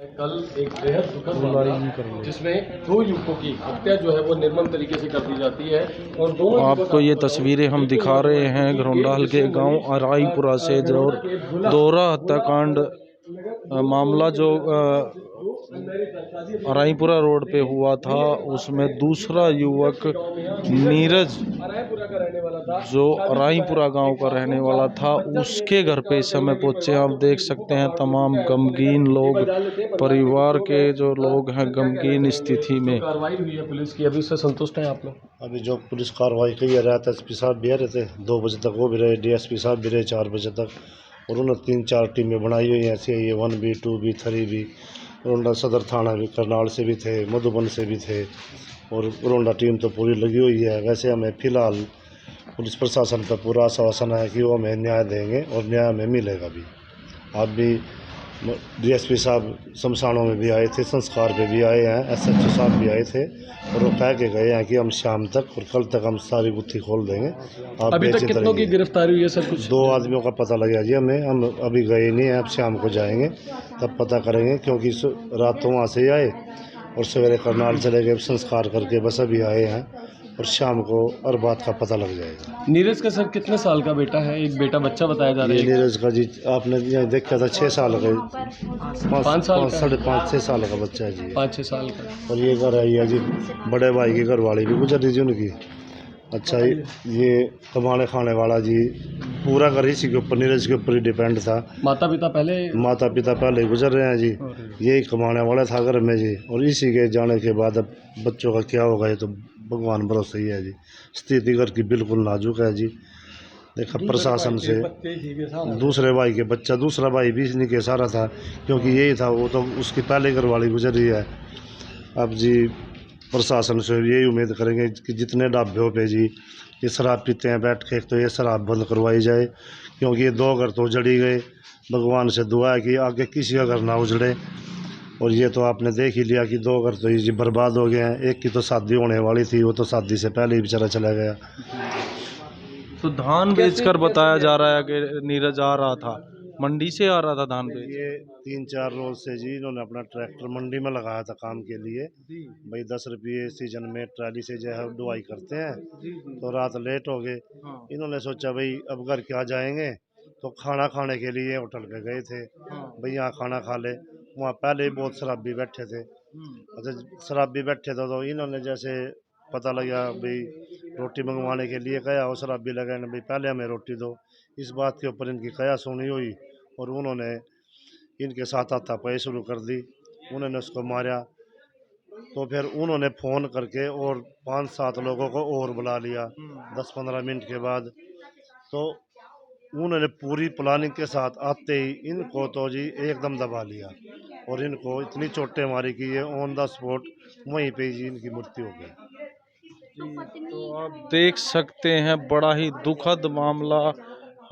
कल एक बेहद दुखद मामला जिसमें दो युवकों की हत्या जो है वो निर्मम तरीके से कर दी जाती है और दोनों आपको ये तस्वीरें हम दिखा रहे हैं घरोंडाल के गांव अराईपुरा से जो दोहरा हत्याकांड मामला जो अराईपुरा रोड पे हुआ था, उसमें दूसरा युवक नीरज जो अराईपुरा गांव का रहने वाला था, उसके घर पे इस समय पहुंचे। आप देख सकते हैं तमाम गमगीन लोग, परिवार के जो लोग हैं गमगीन स्थिति में। कार्रवाई हुई है पुलिस की, अभी उससे संतुष्ट हैं आप लोग? अभी जो पुलिस कार्रवाई की है, रात एसपी साहब भी आ रहे थे 2 बजे तक, वो भी रहे, डीएसपी साहब भी रहे 4 बजे तक। और उन्होंने 3-4 टीमें बनाई हुई हैं, ऐसी है 1B 2B 3B। रोंडा सदर थाना भी, करनाल से भी थे, मधुबन से भी थे, और रोंडा टीम तो पूरी लगी हुई है। वैसे हमें फ़िलहाल पुलिस प्रशासन पर पूरा आश्वासन है कि वो हमें न्याय देंगे और न्याय हमें मिलेगा भी। आप भी डीएसपी साहब शमशानों में भी आए थे, संस्कार पे भी आए हैं, एसएचओ साहब भी आए थे, और वो कह के गए हैं कि हम शाम तक और कल तक हम सारी गुत्थी खोल देंगे। आप अभी तक कितनों की गिरफ्तारी हुई है सर? कुछ 2 आदमियों का पता लग गया जी हमें, हम अभी गए नहीं हैं, अब शाम को जाएंगे तब पता करेंगे, क्योंकि रात तो वहाँ से ही आए और सवेरे करनाल चले गए संस्कार करके, बस अभी आए हैं और शाम को हर बात का पता लग जाएगा। नीरज का सर कितने साल का बेटा है? एक बेटा बच्चा बताया जा रहा ये है। नीरज का जी आपने यहाँ देखा था 6 साल का, 5 साल का, 5.5 साल का बच्चा है जी। 5-6 साल का। और ये घर आई है जी, बड़े भाई की घरवाली भी गुजर रही जी उनकी। अच्छा, ये कमाने खाने वाला जी, पूरा घर इसी के ऊपर, नीरज के ऊपर ही डिपेंड था। माता पिता पहले गुजर रहे हैं जी, यही कमाने वाला था घर में जी, और इसी के जाने के बाद अब बच्चों का क्या होगा ये तो भगवान भरोसे ही है जी। स्थिति घर की बिल्कुल नाजुक है जी। देखा प्रशासन से दूसरे भाई के बच्चा, दूसरा भाई भी इन्हीं के सारा था, क्योंकि यही था, वो तो उसकी पहले घर वाली गुजर रही है। अब जी प्रशासन से यही उम्मीद करेंगे कि जितने ढाबों पे जी ये शराब पीते हैं बैठ के, तो ये शराब बंद करवाई जाए, क्योंकि ये 2 घर तो उजड़ ही गए। भगवान से दुआ है कि आगे किसी का घर ना उजड़े। और ये तो आपने देख ही लिया कि 2 घर तो ये जी बर्बाद हो गए हैं। एक की तो शादी होने वाली थी, वो तो शादी से पहले ही बेचारा चला गया। तो धान बेचकर बताया जा रहा है कि नीरज आ रहा था, मंडी से आ रहा था धान बेच। ये 3-4 रोज से जी इन्होंने अपना ट्रैक्टर मंडी में लगाया था काम के लिए। भाई 10 रुपये सीजन में ट्राली से जो है ढुआई करते हैं, तो रात लेट हो गए। इन्होंने सोचा भाई अब घर क्या जाएंगे, तो खाना खाने के लिए होटल पे गए थे, भाई यहाँ खाना खा ले। वहाँ पहले ही बहुत शराबी बैठे थे। अच्छा, शराबी बैठे थे तो इन्होंने जैसे पता लगा भाई रोटी मंगवाने के लिए गया, और शराबी लगा भाई पहले हमें रोटी दो। इस बात के ऊपर इनकी कया सुनी हुई, और उन्होंने इनके साथ हाथापाई शुरू कर दी। उन्होंने उसको मारा, तो फिर उन्होंने फ़ोन करके और 5-7 लोगों को और बुला लिया 10-15 मिनट के बाद। तो उन्होंने पूरी प्लानिंग के साथ आते ही इनको तो जी एकदम दबा लिया, और इनको इतनी चोटें मारी कि ये ऑन द स्पॉट वहीं पे जी इनकी मृत्यु हो गई। तो आप देख सकते हैं बड़ा ही दुखद मामला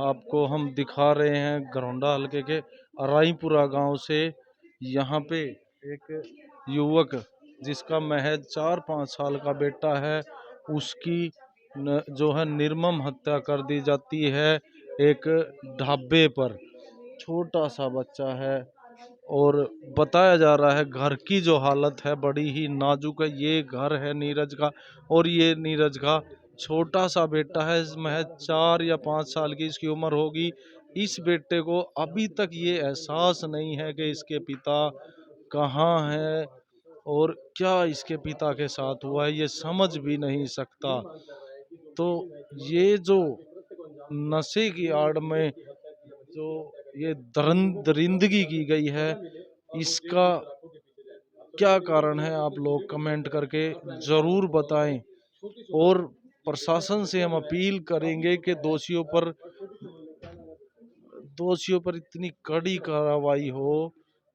आपको हम दिखा रहे हैं घरोंडा हलके के अराईपुरा गांव से। यहाँ पे एक युवक जिसका महज 4-5 साल का बेटा है, उसकी जो है निर्मम हत्या कर दी जाती है एक ढाबे पर। छोटा सा बच्चा है और बताया जा रहा है घर की जो हालत है बड़ी ही नाजुक है। ये घर है नीरज का, और ये नीरज का छोटा सा बेटा है, महज 4 या 5 साल की इसकी उम्र होगी। इस बेटे को अभी तक ये एहसास नहीं है कि इसके पिता कहाँ हैं और क्या इसके पिता के साथ हुआ है, ये समझ भी नहीं सकता। तो ये जो नशे की आड़ में जो ये दरिंदगी की गई है, इसका क्या कारण है आप लोग कमेंट करके ज़रूर बताएं। और प्रशासन से हम अपील करेंगे कि दोषियों पर इतनी कड़ी कार्रवाई हो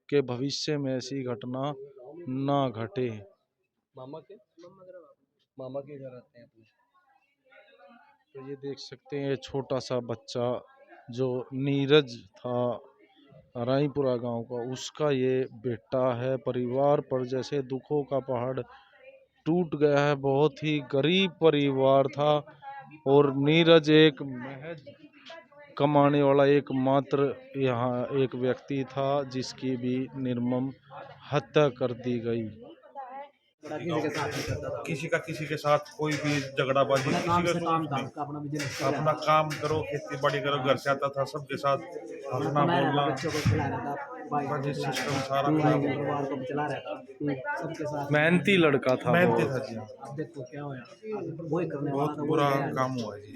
कि भविष्य में ऐसी घटना ना घटे। मामा के घर आते हैं अपने। तो ये देख सकते हैं छोटा सा बच्चा जो नीरज था राईपुरा गांव का, उसका ये बेटा है। परिवार पर जैसे दुखों का पहाड़ टूट गया है। बहुत ही गरीब परिवार था, और नीरज एक महज कमाने वाला एकमात्र यहाँ एक व्यक्ति था जिसकी भी निर्मम हत्या कर दी गई। किसी के साथ कोई भी झगड़ाबाजी, किसी का काम था, अपना काम करो, खेती बाड़ी करो, घर से आता था, सबके साथ हंसना बोलना, बजट सिस्टम सारा खराब हो गया। मेहनती लड़का था, मेहनती था जी, अब देखो क्या होया, वही करने वाला बहुत बुरा काम हुआ जी।